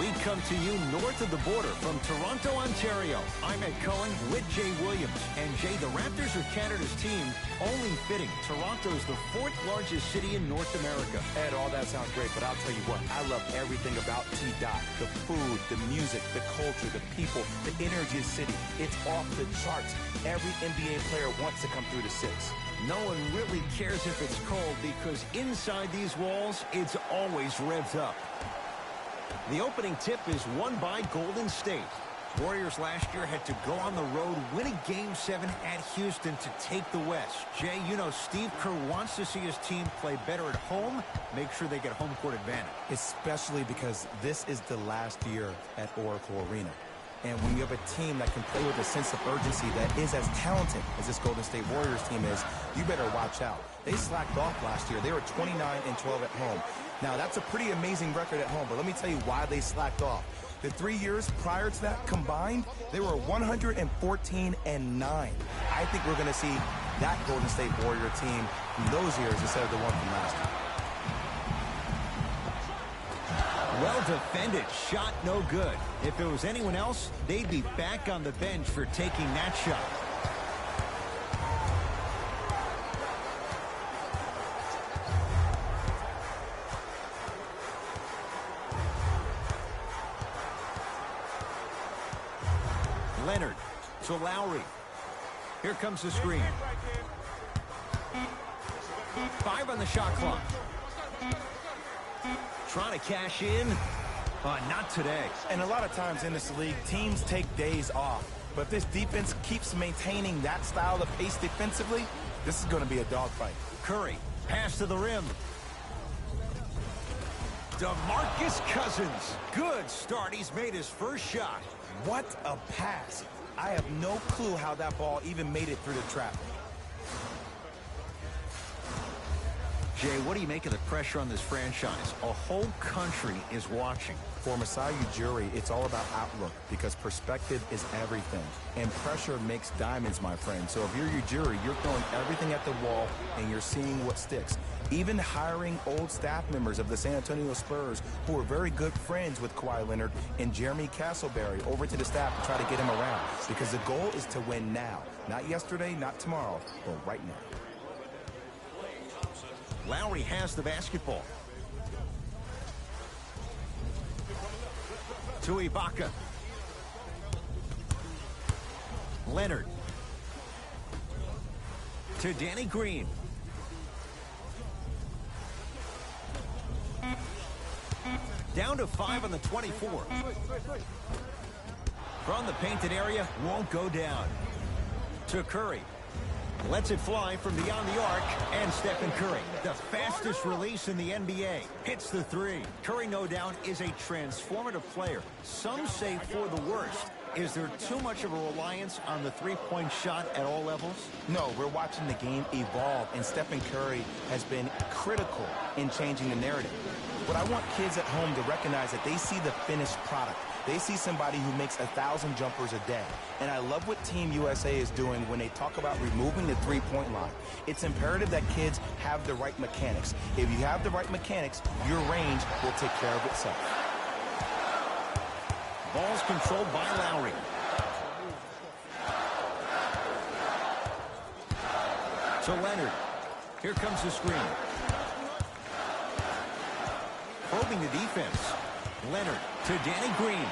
We come to you north of the border from Toronto, Ontario. I'm Ed Cohen with Jay Williams. And Jay, the Raptors are Canada's team. Only fitting. Toronto's the fourth largest city in North America. Ed, all that sounds great, but I'll tell you what. I love everything about T-Dot. The food, the music, the culture, the people, the energy of the city. It's off the charts. Every NBA player wants to come through the six. No one really cares if it's cold because inside these walls, it's always revved up. The opening tip is won by Golden State. Warriors last year had to go on the road, win a Game 7 at Houston to take the West. Jay, you know Steve Kerr wants to see his team play better at home, make sure they get home court advantage. Especially because this is the last year at Oracle Arena. And when you have a team that can play with a sense of urgency that is as talented as this Golden State Warriors team is, you better watch out. They slacked off last year. They were 29-12 at home. Now, that's a pretty amazing record at home, but let me tell you why they slacked off. The 3 years prior to that combined, they were 114-9. I think we're going to see that Golden State Warrior team from those years instead of the one from last year. Well defended. Shot no good. If it was anyone else, they'd be back on the bench for taking that shot. Leonard to Lowry. Here comes the screen. 5 on the shot clock. Trying to cash in. Not today. And a lot of times in this league, teams take days off. But if this defense keeps maintaining that style of pace defensively, this is going to be a dogfight. Curry, pass to the rim. DeMarcus Cousins. Good start. He's made his first shot. What a pass. I have no clue how that ball even made it through the trap. Jay, what do you make of the pressure on this franchise? A whole country is watching. For Masai Ujiri, it's all about outlook because perspective is everything. And pressure makes diamonds, my friend. So if you're Ujiri, you're throwing everything at the wall and you're seeing what sticks. Even hiring old staff members of the San Antonio Spurs who are very good friends with Kawhi Leonard and Jeremy Castleberry over to the staff to try to get him around. Because the goal is to win now. Not yesterday, not tomorrow, but right now. Lowry has the basketball. To Ibaka. Leonard. To Danny Green. Down to 5 on the 24. From the painted area, won't go down. To Curry. Lets it fly from beyond the arc, and Stephen Curry, the fastest release in the NBA, hits the 3. Curry, no doubt, is a transformative player. Some say for the worst. Is there too much of a reliance on the three-point shot at all levels? No, we're watching the game evolve, and Stephen Curry has been critical in changing the narrative. But I want kids at home to recognize that they see the finished product. They see somebody who makes 1,000 jumpers a day. And I love what Team USA is doing when they talk about removing the three-point line. It's imperative that kids have the right mechanics. If you have the right mechanics, your range will take care of itself. Ball's controlled by Lowry. To Leonard. Here comes the screen. Probing the defense. Leonard to Danny Green.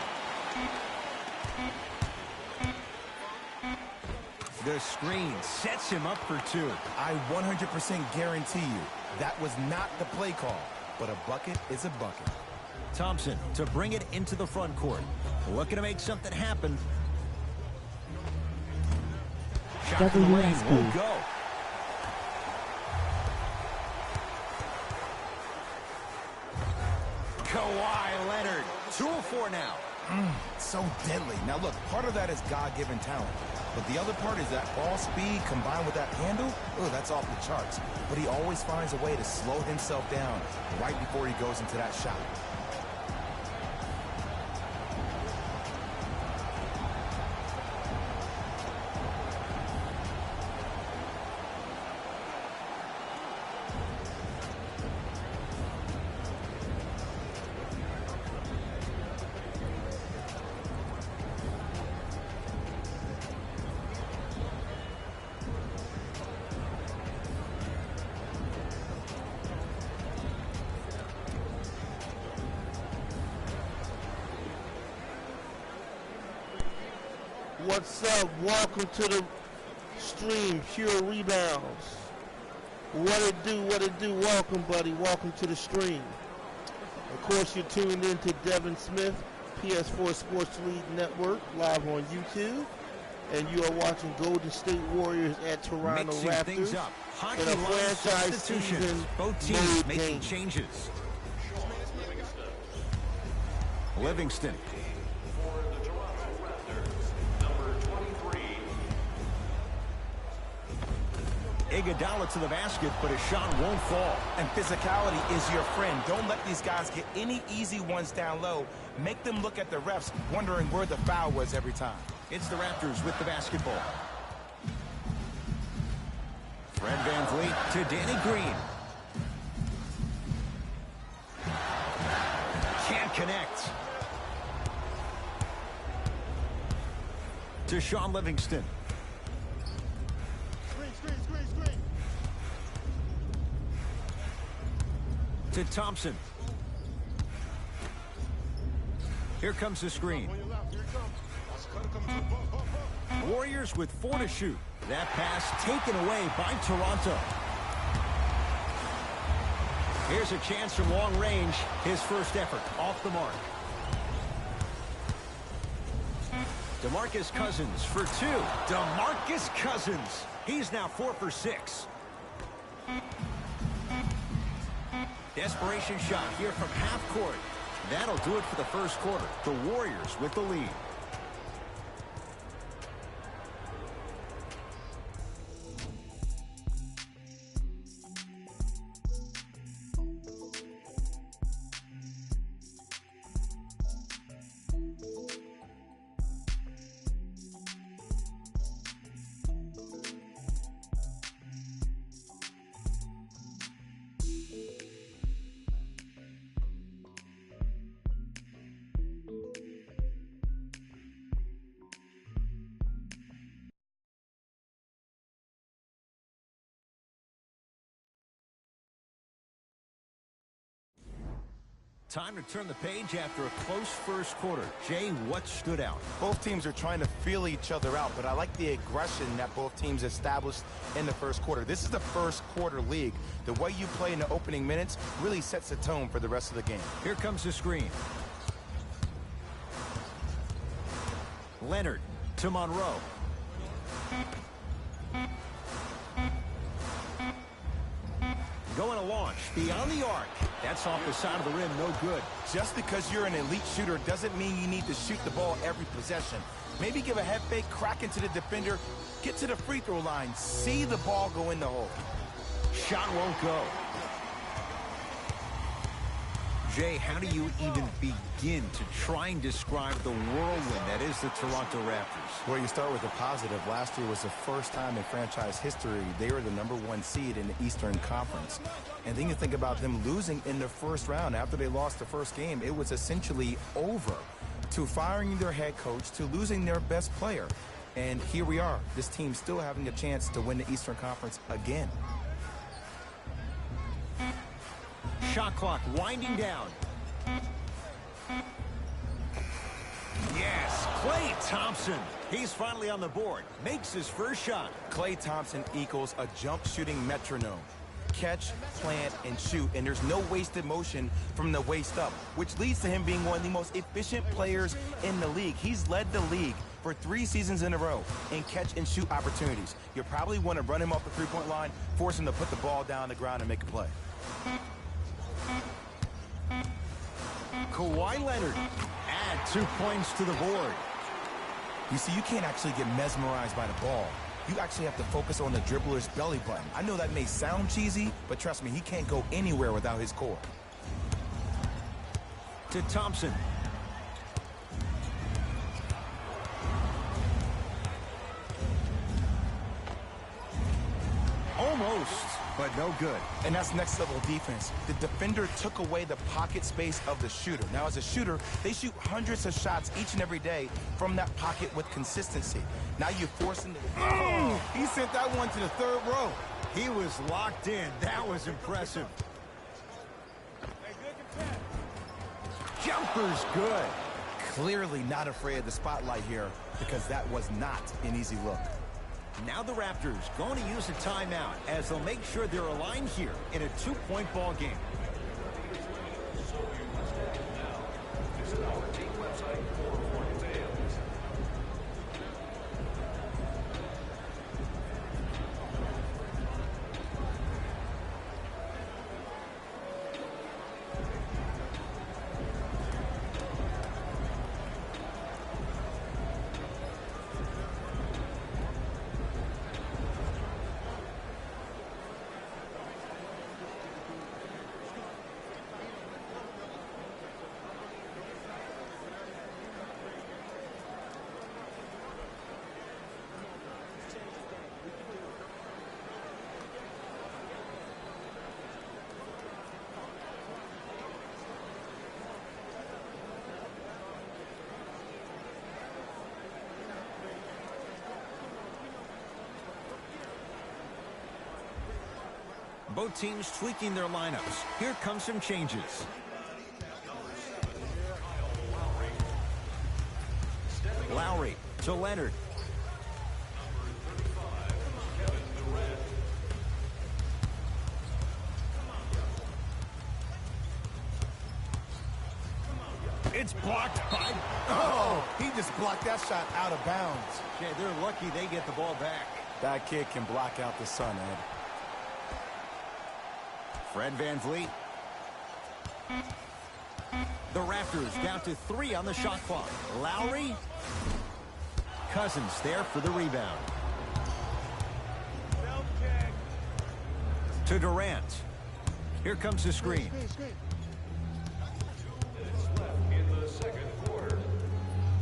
The screen sets him up for 2. I 100% guarantee you that was not the play call, but a bucket is a bucket. Thompson to bring it into the front court. Looking to make something happen. Shot to the lane won't go. Kawhi Leonard, 2 of 4 now. So deadly. Now look, part of that is God-given talent. But the other part is that ball speed combined with that handle, oh, that's off the charts. But he always finds a way to slow himself down right before he goes into that shot. What's up? Welcome to the stream, Pure Rebounds. What it do, what it do? Welcome, buddy. Welcome to the stream. Of course, you're tuned in to Devin Smith, PS4 Sports League Network, live on YouTube. And you are watching Golden State Warriors at Toronto Mixing Raptors. things up. Hockey In a line franchise substitutions. season Both teams mode making game. changes. Livingston. Iguodala to the basket, but his shot won't fall. And physicality is your friend. Don't let these guys get any easy ones down low. Make them look at the refs, wondering where the foul was every time. It's the Raptors with the basketball. Fred VanVleet to Danny Green. Can't connect. To Shaun Livingston. Screen. To Thompson. Here comes the screen. Warriors with 4 to shoot. That pass taken away by Toronto. Here's a chance from long range. His first effort off the mark. DeMarcus Cousins for 2. DeMarcus Cousins. He's now 4 for 6. Desperation shot here from half court. That'll do it for the first quarter. The Warriors with the lead. Time to turn the page after a close first quarter. Jay, what stood out? Both teams are trying to feel each other out, but I like the aggression that both teams established in the first quarter. This is the first quarter league. The way you play in the opening minutes really sets the tone for the rest of the game. Here comes the screen. Leonard to Monroe. Going to launch beyond the arc. That's off the side of the rim, no good. Just because you're an elite shooter doesn't mean you need to shoot the ball every possession. Maybe give a head fake, crack into the defender, get to the free throw line, see the ball go in the hole. Shot won't go. Jay, how do you even begin to try and describe the whirlwind that is the Toronto Raptors? Well, you start with the positive. Last year was the first time in franchise history they were the #1 seed in the Eastern Conference. And then you think about them losing in the first round. After they lost the first game, it was essentially over. To firing their head coach, to losing their best player. And here we are, this team still having a chance to win the Eastern Conference again. Shot clock winding down. Yes, Klay Thompson. He's finally on the board. Makes his first shot. Klay Thompson equals a jump shooting metronome. Catch, plant, and shoot, and there's no wasted motion from the waist up, which leads to him being one of the most efficient players in the league. He's led the league for 3 seasons in a row in catch and shoot opportunities. You probably want to run him off the three-point line, force him to put the ball down on the ground and make a play. Kawhi Leonard add 2 points to the board. You see, you can't actually get mesmerized by the ball. You actually have to focus on the dribbler's belly button. I know that may sound cheesy, but trust me, he can't go anywhere without his core. To Thompson. Almost, but no good. And that's next level defense. The defender took away the pocket space of the shooter. Now, as a shooter, they shoot hundreds of shots each and every day from that pocket with consistency. Now you force him to... Oh, he sent that one to the third row. He was locked in. That was impressive. Jumper's good. Clearly not afraid of the spotlight here. because that was not an easy look. Now the Raptors going to use a timeout as they'll make sure they're aligned here in a 2-point ball game. Both teams tweaking their lineups. Here come some changes. Lowry to Leonard. It's blocked by... Oh, he just blocked that shot out of bounds. Yeah, they're lucky they get the ball back. That kid can block out the sun, Ed. Fred VanVleet. The Raptors down to 3 on the shot clock. Lowry. Cousins there for the rebound. To Durant. Here comes the screen.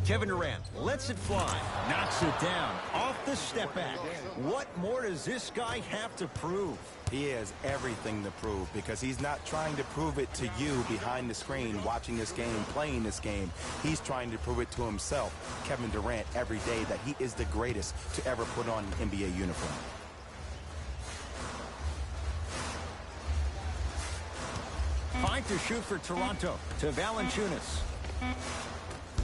Kevin Durant lets it fly. Knocks it down. Off the step back. What more does this guy have to prove? He has everything to prove because he's not trying to prove it to you behind the screen, watching this game, playing this game. He's trying to prove it to himself, Kevin Durant, every day that he is the greatest to ever put on an NBA uniform. Five to shoot for Toronto. To Valanciunas.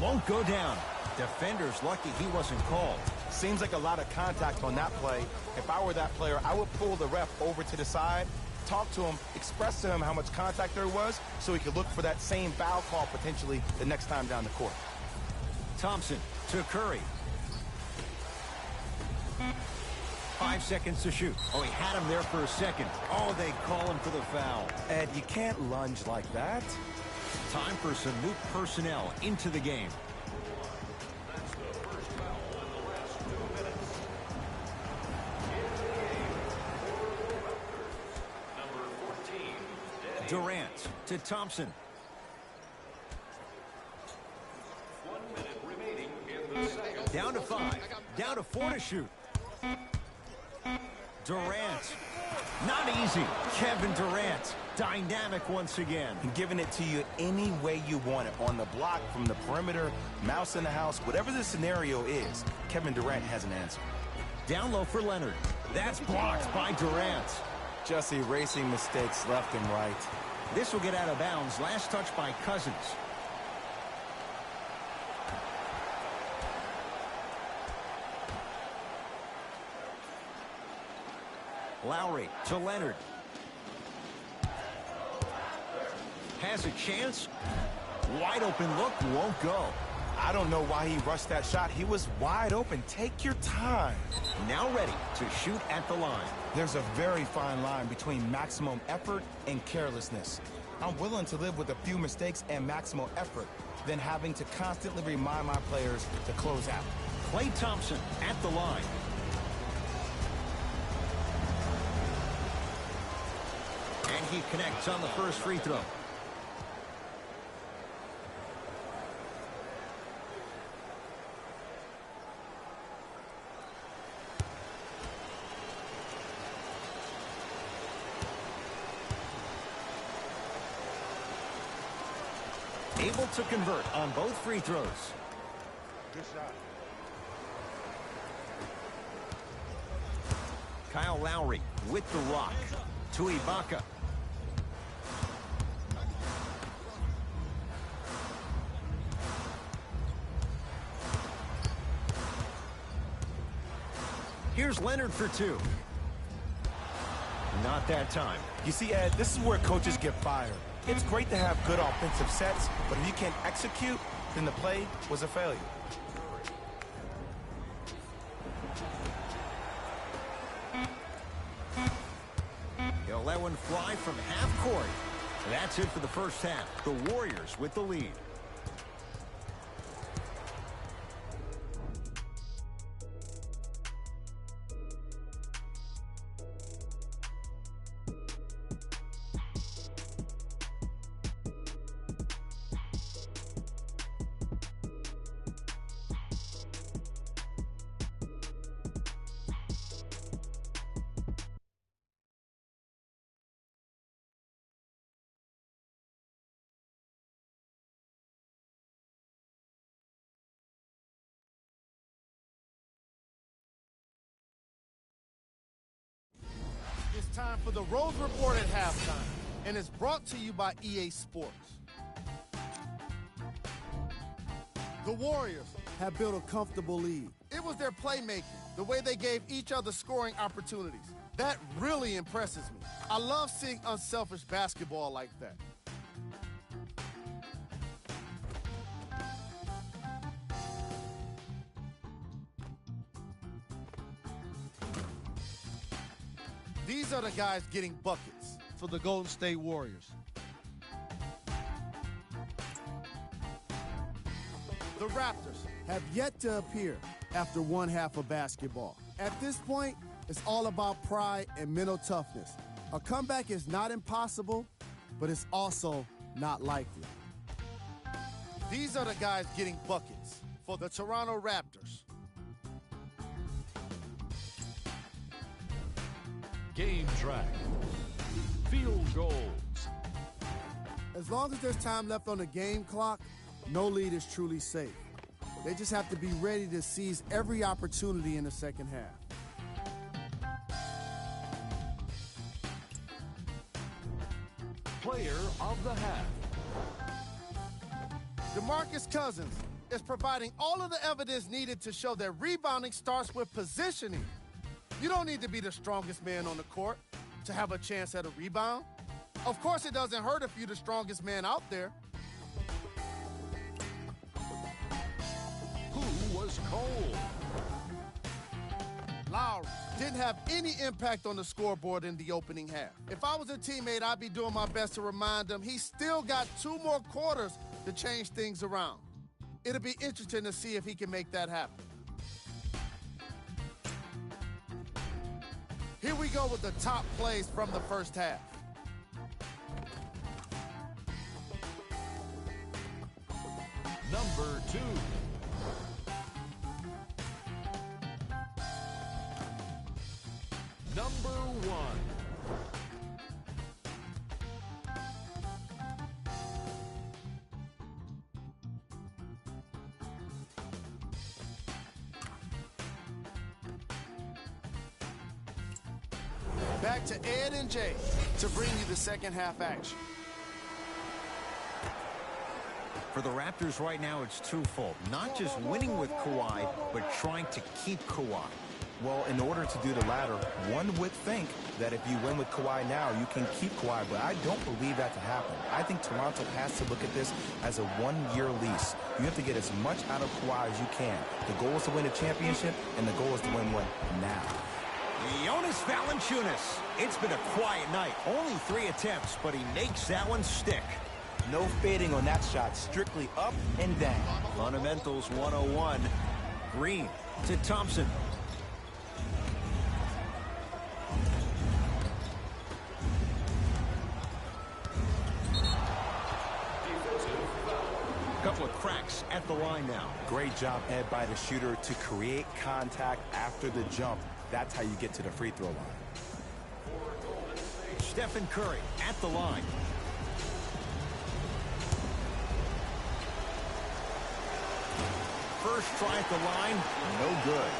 Won't go down. Defender's lucky he wasn't called. Seems like a lot of contact on that play. If I were that player, I would pull the ref over to the side, talk to him, express to him how much contact there was so he could look for that same foul call potentially the next time down the court. Thompson to Curry. 5 seconds to shoot. Oh, he had him there for a second. Oh, they call him for the foul. Ed, you can't lunge like that. Time for some new personnel into the game. Durant to Thompson. 1 minute remaining in the second. Down to 5. Down to 4 to shoot. Durant. Not easy. Kevin Durant. Dynamic once again. And giving it to you any way you want it. On the block, from the perimeter, mouse in the house, whatever the scenario is, Kevin Durant has an answer. Down low for Leonard. That's blocked by Durant. Just erasing mistakes left and right. This will get out of bounds. Last touch by Cousins. Lowry to Leonard. Has a chance. Wide open look, won't go. I don't know why he rushed that shot. He was wide open. Take your time. Now ready to shoot at the line. There's a very fine line between maximum effort and carelessness. I'm willing to live with a few mistakes and maximum effort than having to constantly remind my players to close out. Klay Thompson at the line. And he connects on the first free throw. Able to convert on both free throws. Good shot. Kyle Lowry with the rock to Ibaka. Here's Leonard for two. Not that time. You see, Ed, this is where coaches get fired. It's great to have good offensive sets, but if you can't execute, then the play was a failure. He'll let one fly from half court. That's it for the first half. The Warriors with the lead. It's time for the Rose Report at halftime, and it's brought to you by EA Sports. The Warriors have built a comfortable lead. It was their playmaking, the way they gave each other scoring opportunities. That really impresses me. I love seeing unselfish basketball like that. These are the guys getting buckets for the Golden State Warriors. The Raptors have yet to appear after one half of basketball. At this point, it's all about pride and mental toughness. A comeback is not impossible, but it's also not likely. These are the guys getting buckets for the Toronto Raptors. Game track. Field goals. As long as there's time left on the game clock, no lead is truly safe. They just have to be ready to seize every opportunity in the second half. Player of the half. DeMarcus Cousins is providing all of the evidence needed to show that rebounding starts with positioning. You don't need to be the strongest man on the court to have a chance at a rebound. Of course, it doesn't hurt if you're the strongest man out there. Who was cold? Lowry didn't have any impact on the scoreboard in the opening half. If I was a teammate, I'd be doing my best to remind him he's still got 2 more quarters to change things around. It'll be interesting to see if he can make that happen. Here we go with the top plays from the first half. Number 2. Number 1. Back to Ed and Jay to bring you the second half action. For the Raptors right now, it's twofold. Not just winning with Kawhi, but trying to keep Kawhi. Well, in order to do the latter, one would think that if you win with Kawhi now, you can keep Kawhi, but I don't believe that to happen. I think Toronto has to look at this as a one-year lease. You have to get as much out of Kawhi as you can. The goal is to win a championship, and the goal is to win one now. Jonas Valanciunas. It's been a quiet night. Only 3 attempts, but he makes that one stick. No fading on that shot, strictly up and down. Fundamentals 101. Green to Thompson. Couple of cracks at the line now. Great job, Ed, by the shooter to create contact after the jump. That's how you get to the free throw line. Stephen Curry at the line. First try at the line, no good.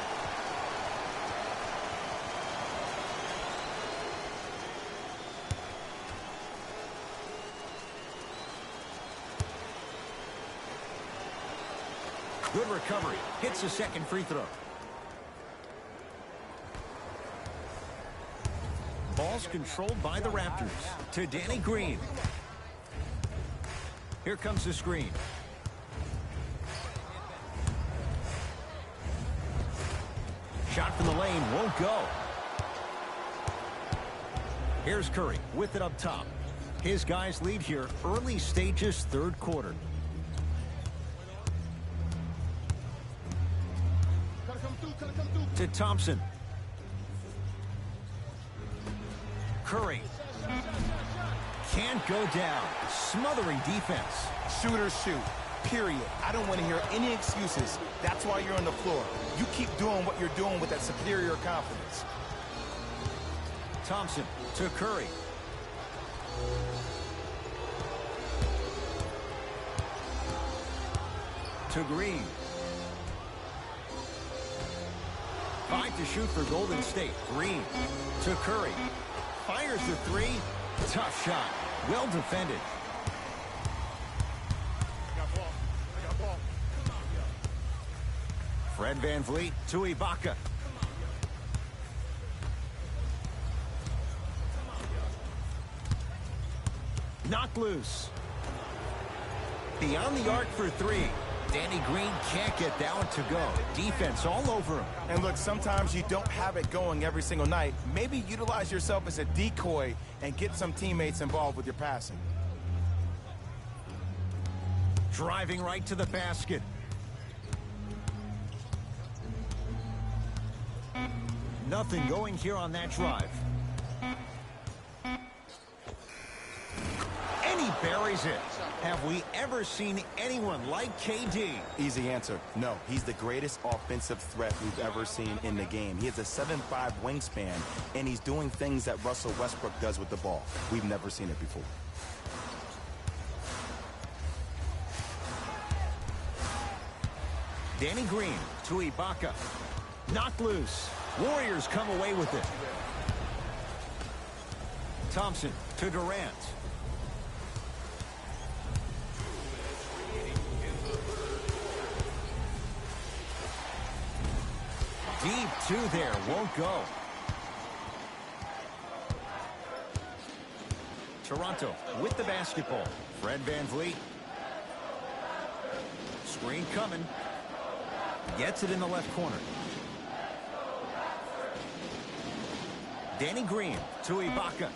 Good recovery. Hits the second free throw. Ball's controlled by the Raptors. To Danny Green. Here comes the screen. Shot from the lane won't go. Here's Curry with it up top. His guys lead here early stages, third quarter. To Thompson. Curry. Can't go down. Smothering defense. Shooters shoot. Period. I don't want to hear any excuses. That's why you're on the floor. You keep doing what you're doing with that superior confidence. Thompson to Curry. To Green. 5 to shoot for Golden State. Green to Curry. Fires the three. Tough shot. Well defended. Fred VanVleet to Ibaka. Knocked loose. Beyond the arc for three. Danny Green can't get that one to go. Defense all over him. And look, sometimes you don't have it going every single night. Maybe utilize yourself as a decoy and get some teammates involved with your passing. Driving right to the basket. Nothing going here on that drive. And he buries it. Have we ever seen anyone like KD? Easy answer. No, he's the greatest offensive threat we've ever seen in the game. He has a 7'5" wingspan, and he's doing things that Russell Westbrook does with the ball. We've never seen it before. Danny Green to Ibaka. Knocked loose. Warriors come away with it. Thompson to Durant. Deep two there, won't go. Toronto with the basketball. Fred VanVleet. Screen coming. Gets it in the left corner. Danny Green to Ibaka.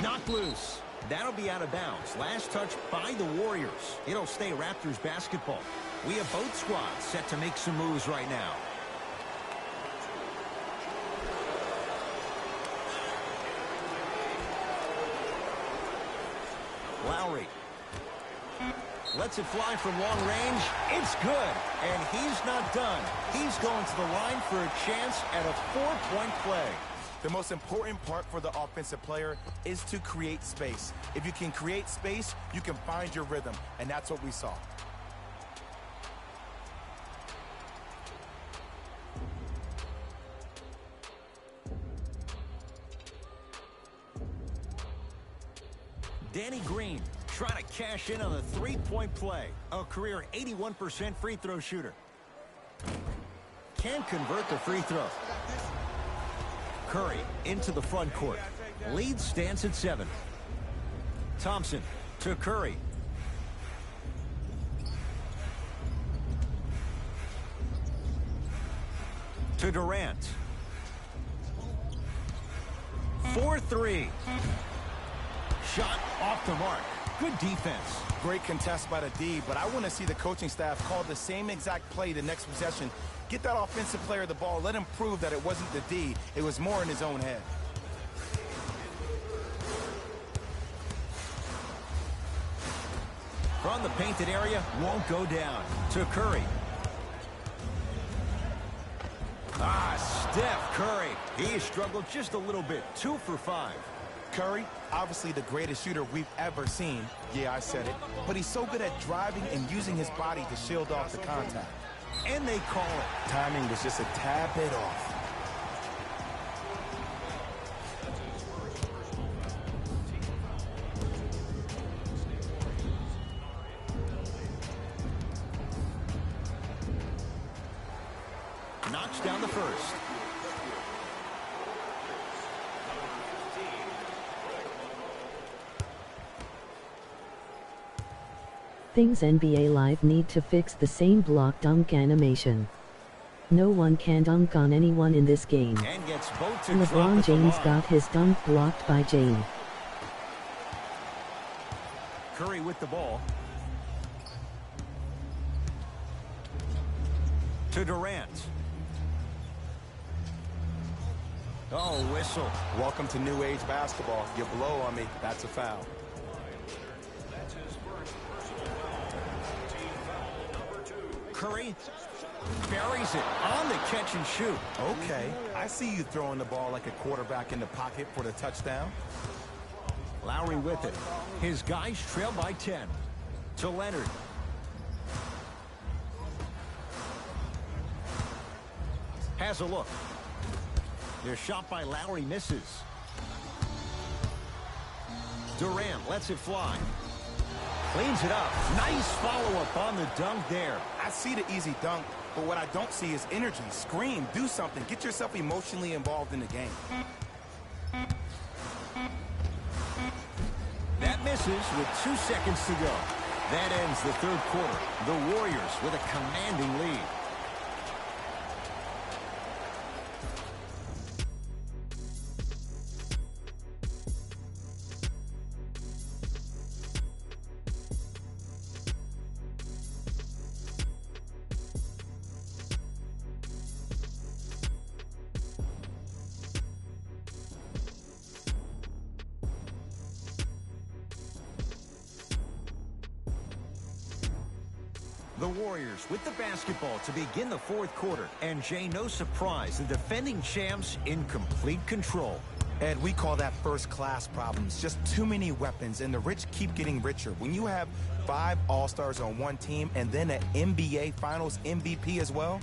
Knocked loose. That'll be out of bounds. Last touch by the Warriors. It'll stay Raptors basketball. We have both squads set to make some moves right now. Lowry lets it fly from long range. It's good, and he's not done. He's going to the line for a chance at a 4-point play. The most important part for the offensive player is to create space. If you can create space, you can find your rhythm, and that's what we saw. Danny Green trying to cash in on a 3-point play. A career 81% free throw shooter. Can't convert the free throw. Curry into the front court. Lead stands at 7. Thompson to Curry. To Durant. 4-3. Shot off the mark. Good defense. Great contest by the D, but I want to see the coaching staff call the same exact play the next possession. Get that offensive player the ball. Let him prove that it wasn't the D. It was more in his own head. From the painted area, won't go down. To Curry. Steph Curry. He struggled just a little bit. 2 for 5. Curry, obviously the greatest shooter we've ever seen. Yeah, I said it. But he's so good at driving and using his body to shield off the contact. And they call it. Timing was just a tad bit off. Knocks down the first. Things NBA Live need to fix the same block dunk animation. No one can dunk on anyone in this game. And gets both to LeBron James got his dunk blocked by Jane. Curry with the ball. To Durant. Oh, whistle. Welcome to new age basketball. You blow on me, that's a foul. That's his first personal foul. Team foul number 2. Curry buries it on the catch and shoot. Okay, I see you throwing the ball like a quarterback in the pocket for the touchdown. Lowry with it. His guys trail by 10. To Leonard. Has a look. Their shot by Lowry misses. Durant lets it fly. Cleans it up. Nice follow-up on the dunk there. I see the easy dunk, but what I don't see is energy. Scream, do something. Get yourself emotionally involved in the game. That misses with 2 seconds to go. That ends the third quarter. The Warriors with a commanding lead. The Warriors with the basketball to begin the fourth quarter. And Jay, no surprise, the defending champs in complete control. Ed, we call that first-class problems. Just too many weapons, and the rich keep getting richer. When you have 5 All-Stars on one team and then an NBA Finals MVP as well,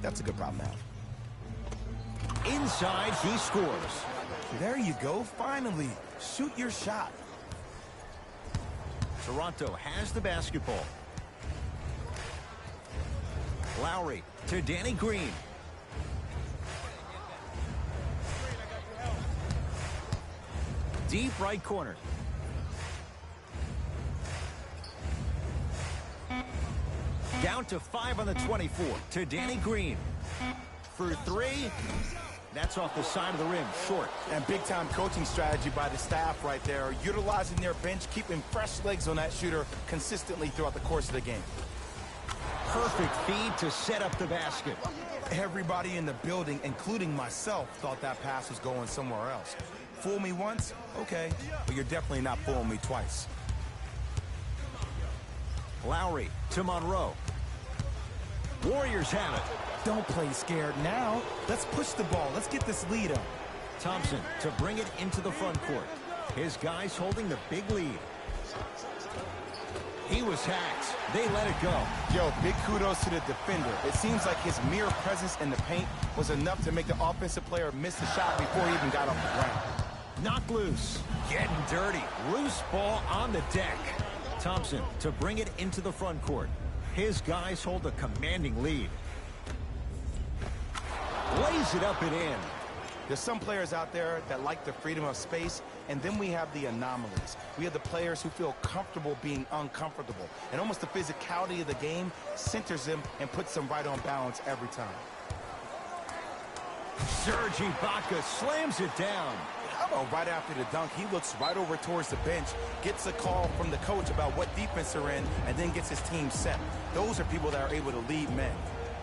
that's a good problem to have. Inside, he scores. There you go, finally. Shoot your shot. Toronto has the basketball. Lowry to Danny Green. Deep right corner. Down to 5 on the 24 to Danny Green. For 3. That's off the side of the rim, short. And big-time coaching strategy by the staff right there, utilizing their bench, keeping fresh legs on that shooter consistently throughout the course of the game. Perfect feed to set up the basket. Everybody in the building, including myself, thought that pass was going somewhere else. Fool me once? Okay, but you're definitely not fooling me twice. Lowry to Monroe. Warriors have it. Don't play scared now. Let's push the ball. Let's get this lead up. Thompson to bring it into the front court. His guys holding the big lead. He was hacked. They let it go. Yo, big kudos to the defender. It seems like his mere presence in the paint was enough to make the offensive player miss the shot before he even got off the ground. Knocked loose. Getting dirty. Loose ball on the deck. Thompson to bring it into the front court. His guys hold a commanding lead. Lays it up and in. There's some players out there that like the freedom of space, and then we have the anomalies. We have the players who feel comfortable being uncomfortable, and almost the physicality of the game centers them and puts them right on balance every time. Serge Ibaka slams it down. How about right after the dunk, he looks right over towards the bench, gets a call from the coach about what defense they're in, and then gets his team set. Those are people that are able to lead men.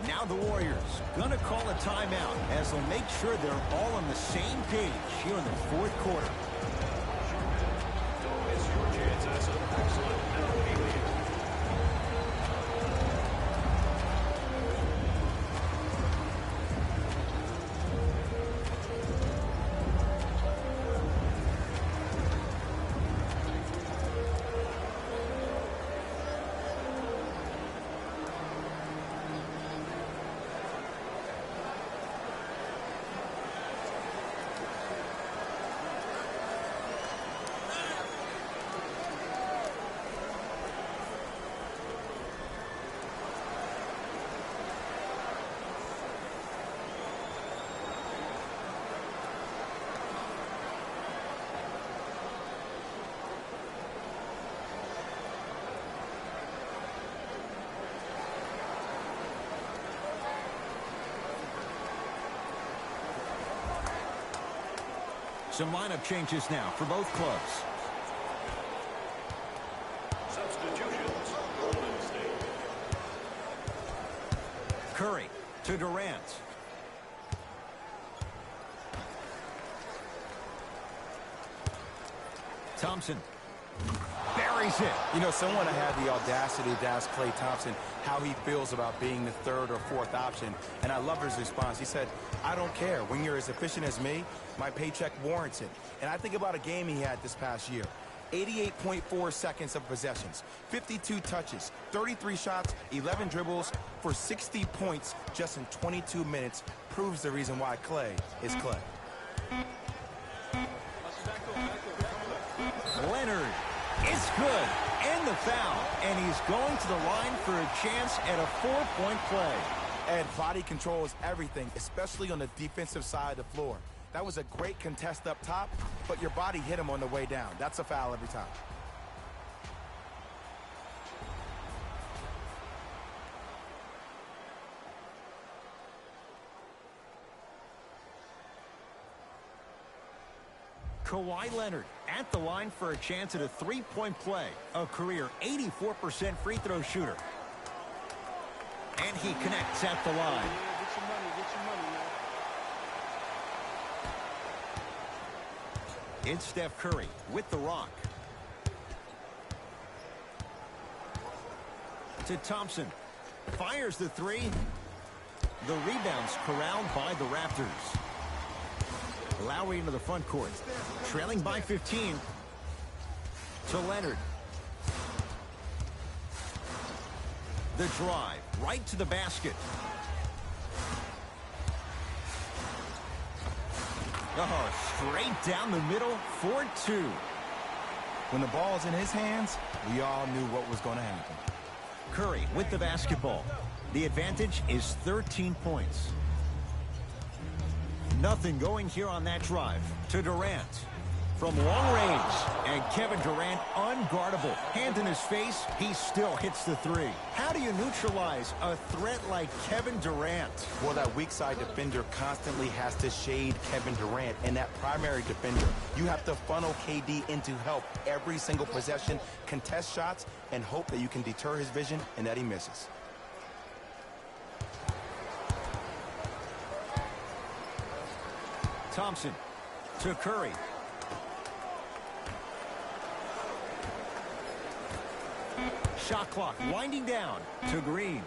Now the Warriors gonna call a timeout as they'll make sure they're all on the same page here in the fourth quarter. Don't miss your chance at some excellent penalty lead. Some lineup changes now for both clubs. Substitutions. Golden State. Curry to Durant. Thompson buries it. You know, someone had the audacity to ask Klay Thompson how he feels about being the third or fourth option, and I love his response. He said, I don't care. When you're as efficient as me, my paycheck warrants it. And I think about a game he had this past year. 88.4 seconds of possessions, 52 touches, 33 shots, 11 dribbles for 60 points just in 22 minutes proves the reason why Klay is Klay. Leonard, it's good, and the foul, and he's going to the line for a chance at a 4-point play. And body control is everything, especially on the defensive side of the floor. That was a great contest up top, but your body hit him on the way down. That's a foul every time. Kawhi Leonard at the line for a chance at a 3-point play. A career 84% free throw shooter. And he connects at the line. It's Steph Curry with the rock. To Thompson. Fires the three. The rebound's corralled by the Raptors. Lowry into the front court. Trailing by 15. To Leonard. The drive. Right to the basket. Oh, straight down the middle for two. When the ball's in his hands, we all knew what was going to happen. Curry with the basketball. The advantage is 13 points. Nothing going here on that drive. To Durant. From long range. And Kevin Durant unguardable. Hand in his face, he still hits the three. How do you neutralize a threat like Kevin Durant? Well, that weak side defender constantly has to shade Kevin Durant. And that primary defender, you have to funnel KD into help every single possession, contest shots, and hope that you can deter his vision and that he misses. Thompson to Curry. Shot clock winding down to Green.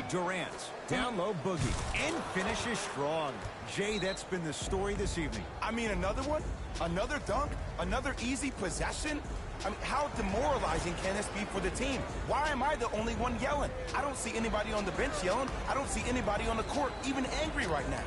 Durant down low boogie and finishes strong. Jay, that's been the story this evening. I mean, another one? Another dunk? Another easy possession? I mean, how demoralizing can this be for the team? Why am I the only one yelling? I don't see anybody on the bench yelling. I don't see anybody on the court even angry right now.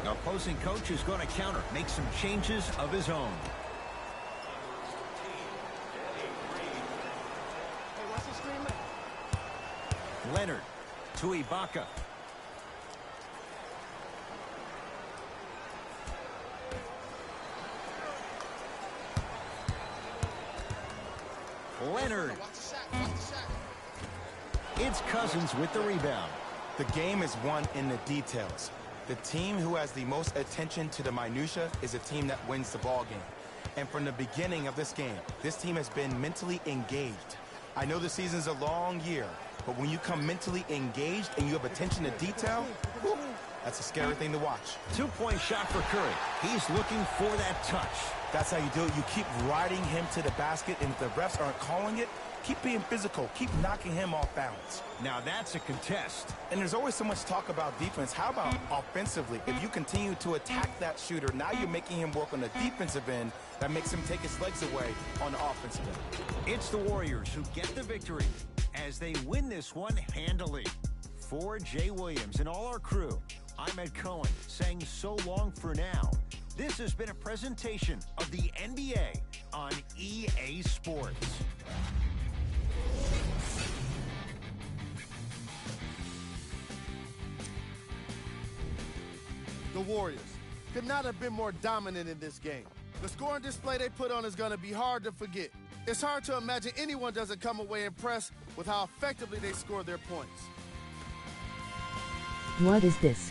Opposing coach is going to counter, make some changes of his own. Leonard to Ibaka. Leonard. It's Cousins with the rebound. The game is won in the details. The team who has the most attention to the minutia is a team that wins the ball game. And from the beginning of this game, this team has been mentally engaged. I know the season's a long year, but when you come mentally engaged and you have attention to detail, whew, That's a scary thing to watch. Two-point shot for Curry. He's looking for that touch. That's how you do it. You keep riding him to the basket, and if the refs aren't calling it, keep being physical. Keep knocking him off balance. Now that's a contest. And there's always so much talk about defense. How about offensively? If you continue to attack that shooter, now you're making him work on the defensive end. That makes him take his legs away on the offensive end. It's the Warriors who get the victory as they win this one handily. For Jay Williams and all our crew, I'm Ed Cohen saying so long for now. This has been a presentation of the NBA on EA Sports. The Warriors could not have been more dominant in this game. The scoring display they put on is going to be hard to forget. It's hard to imagine anyone doesn't come away impressed with how effectively they score their points. What is this?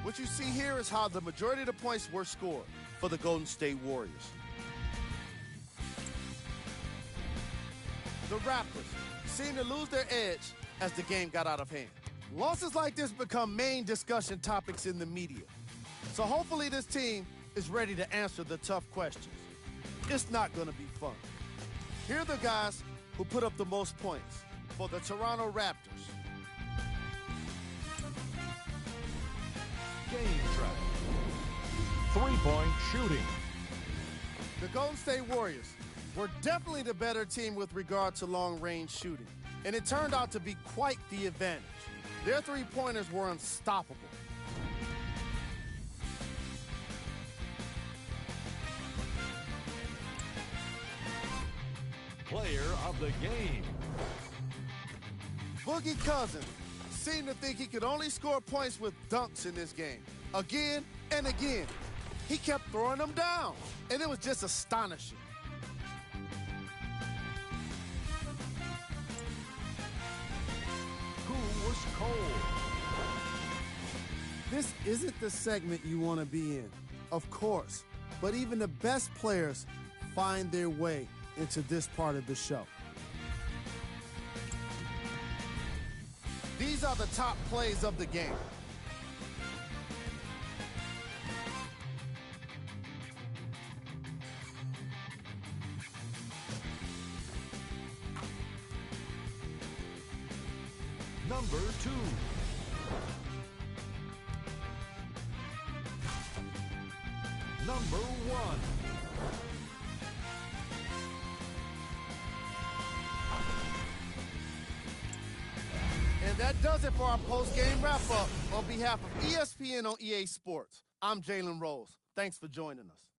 What you see here is how the majority of the points were scored for the Golden State Warriors. The Raptors seemed to lose their edge as the game got out of hand. Losses like this become main discussion topics in the media. So hopefully this team is ready to answer the tough questions. It's not going to be fun. Here are the guys who put up the most points for the Toronto Raptors. Game track. Three-point shooting. The Golden State Warriors were definitely the better team with regard to long-range shooting, and it turned out to be quite the advantage. Their three-pointers were unstoppable. Player of the game. Boogie Cousins seemed to think he could only score points with dunks in this game. Again and again, he kept throwing them down, and it was just astonishing. Who was cold? This isn't the segment you want to be in, of course, but even the best players find their way into this part of the show. These are the top plays of the game. Number 2. Number 1. And that does it for our post-game wrap-up. On behalf of ESPN on EA Sports, I'm Jalen Rose. Thanks for joining us.